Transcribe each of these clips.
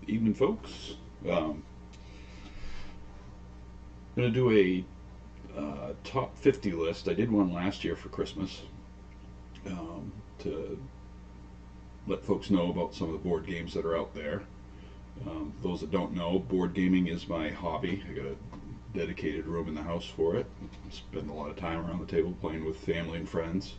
Evening, folks. I'm going to do a top 50 list. I did one last year for Christmas to let folks know about some of the board games that are out there. Those that don't know, board gaming is my hobby. I got a dedicated room in the house for it. I spend a lot of time around the table playing with family and friends.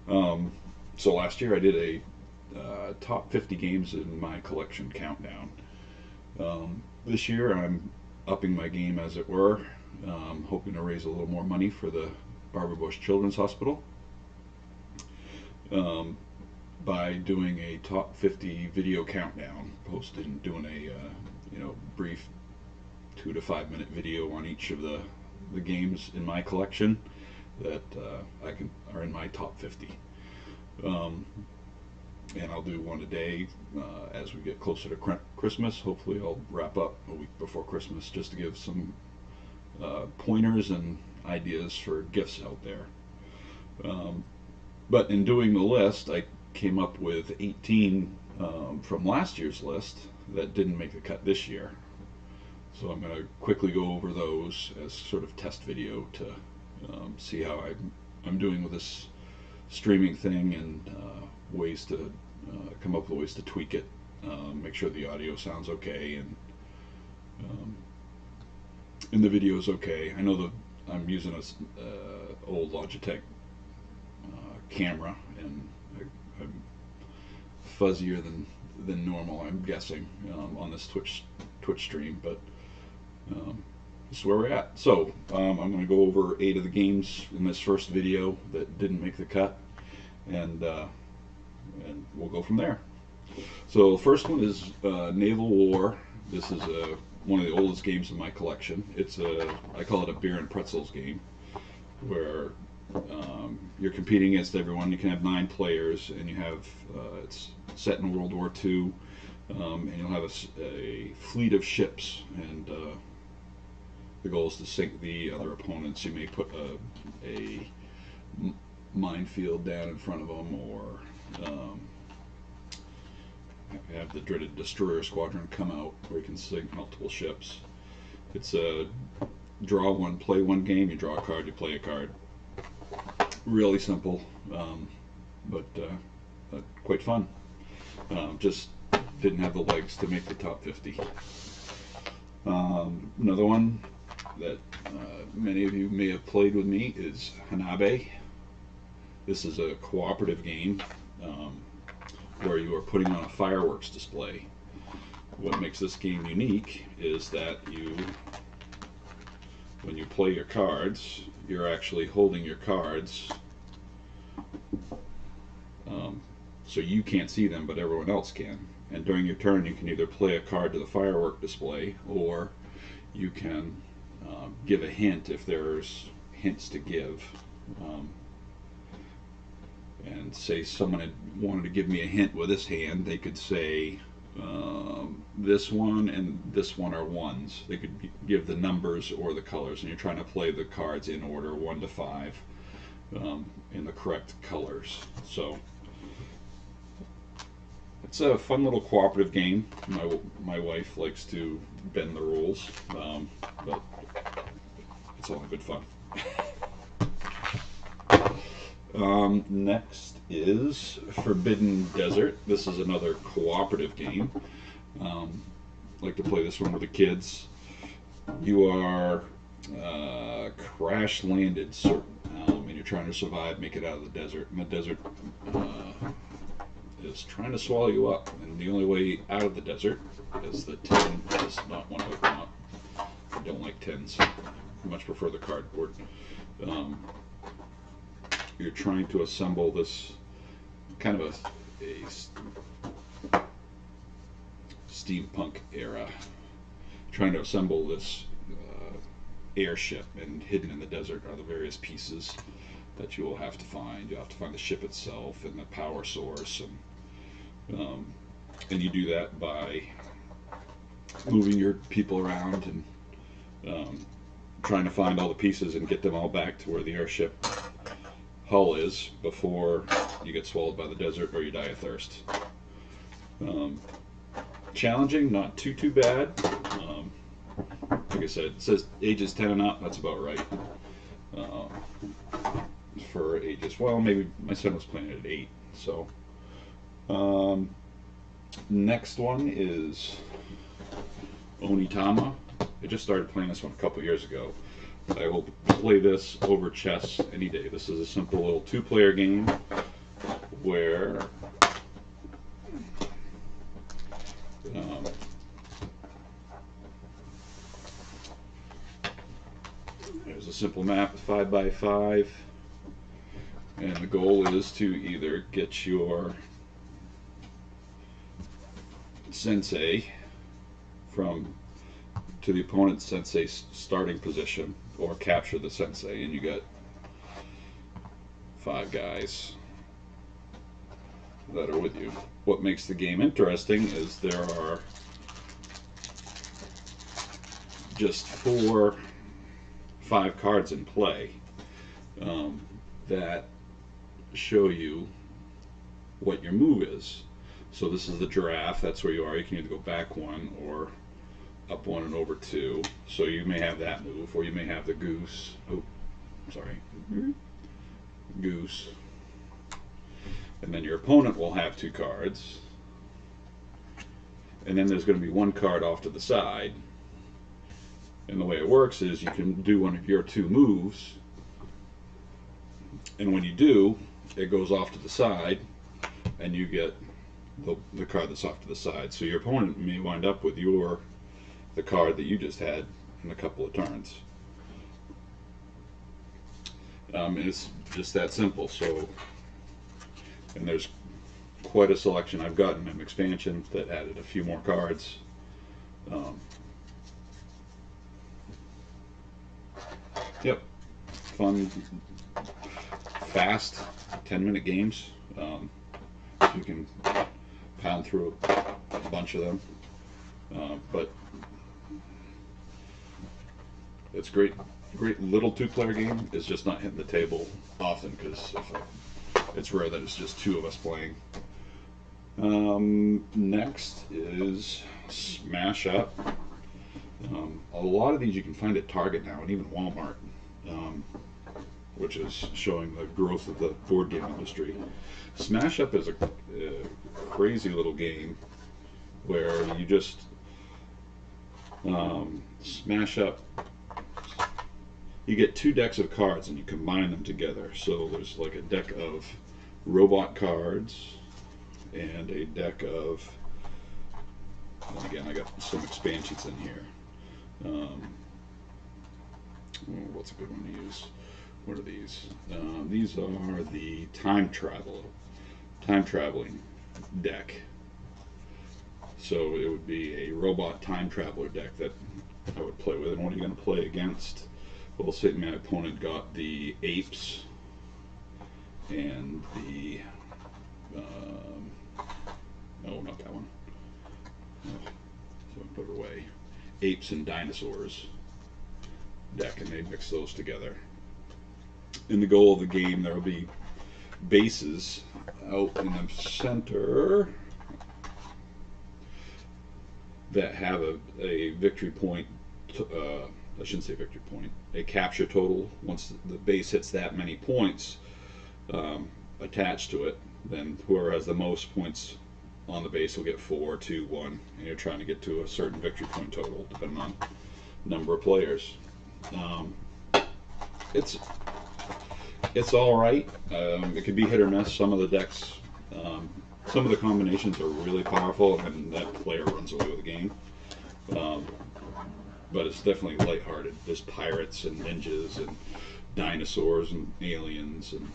So last year I did a top 50 games in my collection countdown. This year I'm upping my game, as it were, hoping to raise a little more money for the Barbara Bush Children's Hospital by doing a top 50 video countdown, doing a brief 2 to 5 minute video on each of the games in my collection that are in my top 50. And I'll do one a day as we get closer to Christmas. Hopefully I'll wrap up a week before Christmas just to give some pointers and ideas for gifts out there. But in doing the list, I came up with 18 from last year's list that didn't make the cut this year. So I'm going to quickly go over those as sort of test video to see how I'm doing with this streaming thing, and ways to come up with ways to tweak it, make sure the audio sounds okay, and the video is okay. I know that I'm using a old Logitech camera, and I'm fuzzier than normal, I'm guessing, on this Twitch stream, but this is where we're at. So I'm going to go over 8 of the games in this first video that didn't make the cut, and we'll go from there. So the first one is Naval War. This is one of the oldest games in my collection. I call it a beer and pretzels game, where you're competing against everyone. You can have 9 players, and you have it's set in World War II, and you'll have a fleet of ships, and the goal is to sink the other opponents. You may put a minefield down in front of them, or have the dreaded destroyer squadron come out where you can sink multiple ships. It's a draw one, play one game. You draw a card, you play a card. Really simple, but quite fun. Just didn't have the legs to make the top 50. Another one that many of you may have played with me is Nabe. This is a cooperative game where you are putting on a fireworks display. What makes this game unique is that when you play your cards, you're actually holding your cards, so you can't see them, but everyone else can. And during your turn, you can either play a card to the firework display, or you can give a hint if there's hints to give. And say someone had wanted to give me a hint with this hand, they could say this one and this one are ones. They could give the numbers or the colors, and you're trying to play the cards in order 1 to 5 in the correct colors. So it's a fun little cooperative game. My wife likes to bend the rules, but it's all good fun. Next is Forbidden Desert. This is another cooperative game. I like to play this one with the kids. You are crash landed, and you're trying to survive, make it out of the desert. And the desert is trying to swallow you up. And the only way out of the desert is the tin does not want to open up. I don't like tins. I much prefer the cardboard. You're trying to assemble this kind of a steampunk era, trying to assemble this airship, and hidden in the desert are the various pieces that you will have to find. You'll have to find the ship itself and the power source, and you do that by moving your people around and trying to find all the pieces and get them all back to where the airship hull is before you get swallowed by the desert or you die of thirst. challenging, not too bad. Like I said, it says ages 10 and up. That's about right. For ages, well, maybe my son was playing it at 8. So, next one is Tama. I just started playing this one a couple years ago. I will play this over chess any day. This is a simple little 2-player game where there's a simple map, 5x5, and the goal is to either get your sensei to the opponent's sensei's starting position, or capture the sensei, and you got 5 guys that are with you. What makes the game interesting is there are just 5 cards in play that show you what your move is. So this is the giraffe, that's where you are. You can either go back 1 or up 1 and over 2. So you may have that move, or you may have the goose. Oh, sorry. Goose. And then your opponent will have 2 cards. And then there's going to be 1 card off to the side. And the way it works is you can do one of your 2 moves. And when you do, it goes off to the side, and you get the card that's off to the side. So your opponent may wind up with the card that you just had in a couple of turns. And it's just that simple. So, and there's quite a selection. I've gotten an expansion that added a few more cards. Yep, fun, fast, 10-minute games. You can pound through a bunch of them, but it's great little 2-player game. It's just not hitting the table often because it's rare that it's just 2 of us playing. Next is Smash Up. A lot of these you can find at Target now, and even Walmart, which is showing the growth of the board game industry. Smash Up is a crazy little game where you just smash up. You get 2 decks of cards and you combine them together. So there's like a deck of robot cards and a deck of, and again, I got some expansions in here. What's a good one to use? What are these? These are the time traveling deck. So it would be a robot time traveler deck that I would play with. And what are you going to play against? Well, say my opponent got the apes and the no, not that one. Oh, so I put it away. Apes and dinosaurs deck, and they mix those together. In the goal of the game, there will be bases out in the center that have a victory point. I shouldn't say victory point. A capture total. Once the base hits that many points attached to it, then whoever has the most points on the base will get 4, 2, 1, and you're trying to get to a certain victory point total depending on number of players. It's all right. It could be hit or miss. Some of the decks, some of the combinations are really powerful, and then that player runs away with the game. But it's definitely lighthearted. There's pirates and ninjas and dinosaurs and aliens and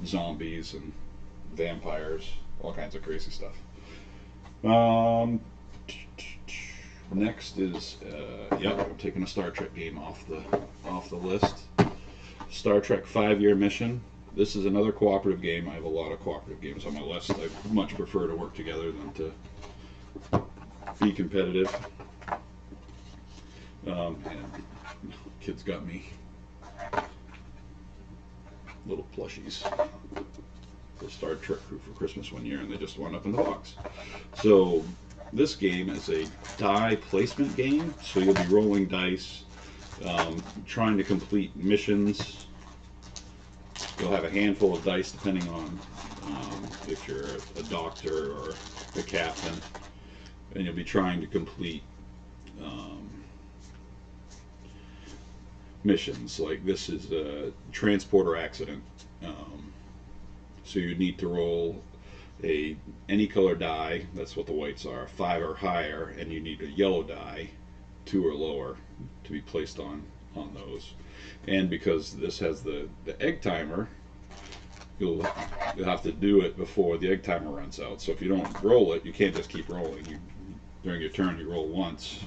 zombies and vampires, all kinds of crazy stuff. Next is I'm taking a Star Trek game off the list. Star Trek 5-Year Mission. This is another cooperative game. I have a lot of cooperative games on my list. I much prefer to work together than to be competitive. And kids got me little plushies. the Star Trek crew for Christmas one year, and they just wound up in the box. So this game is a die placement game, so you'll be rolling dice, trying to complete missions. You'll have a handful of dice depending on if you're a doctor or a captain, and you'll be trying to complete missions. Like this is a transporter accident, so you need to roll any color die. That's what the whites are, 5 or higher, and you need a yellow die, 2 or lower, to be placed on those. And because this has the egg timer, you'll have to do it before the egg timer runs out. So if you don't roll it, you can't just keep rolling. During your turn, you roll once,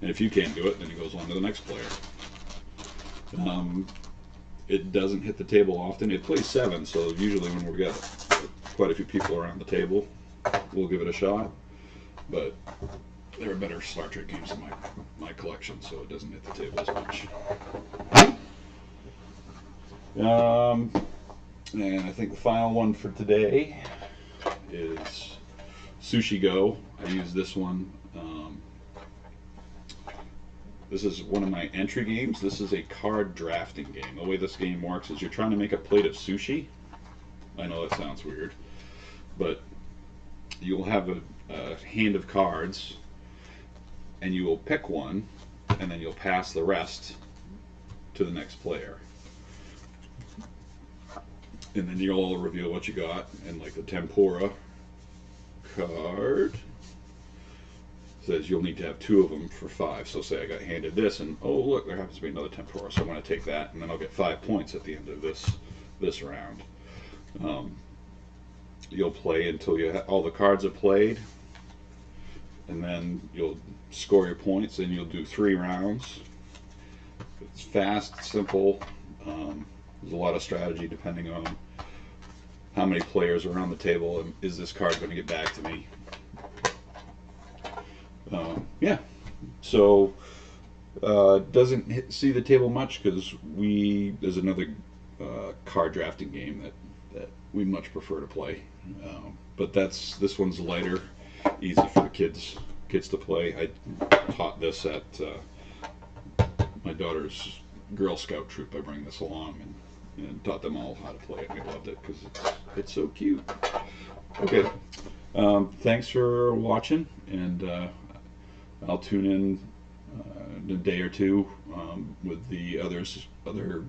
and if you can't do it, then it goes on to the next player. It doesn't hit the table often. It plays 7, so usually when we've got quite a few people around the table, we'll give it a shot. But there are better Star Trek games in my collection, so it doesn't hit the table as much. And I think the final one for today is Sushi Go. I use this one. This is one of my entry games. This is a card drafting game. The way this game works is you're trying to make a plate of sushi. I know that sounds weird, but you'll have a hand of cards, and you will pick one, and then you'll pass the rest to the next player. And then you'll all reveal what you got. And like the tempura card says you'll need to have 2 of them for 5. So say I got handed this, and oh look, there happens to be another tempura, so I'm going to take that, and then I'll get 5 points at the end of this round. You'll play until all the cards are played, and then you'll score your points, and you'll do 3 rounds. It's fast, simple. There's a lot of strategy depending on how many players are around the table, and is this card going to get back to me? Yeah, so doesn't see the table much because there's another card drafting game that we much prefer to play. But this one's lighter, easy for the kids to play. I taught this at my daughter's Girl Scout troop. I bring this along and taught them all how to play it, and they loved it because it's so cute. Okay, thanks for watching, and I'll tune in a day or two with the other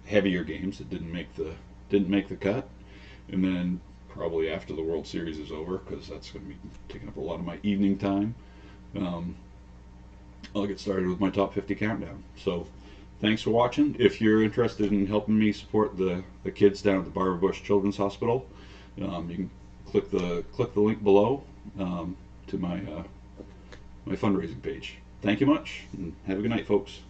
heavier games that didn't make the cut, and then probably after the World Series is over, because that's going to be taking up a lot of my evening time, I'll get started with my top 50 countdown. So thanks for watching. If you're interested in helping me support the kids down at the Barbara Bush Children's Hospital, you can click the link below to my fundraising page. Thank you much, and have a good night, folks.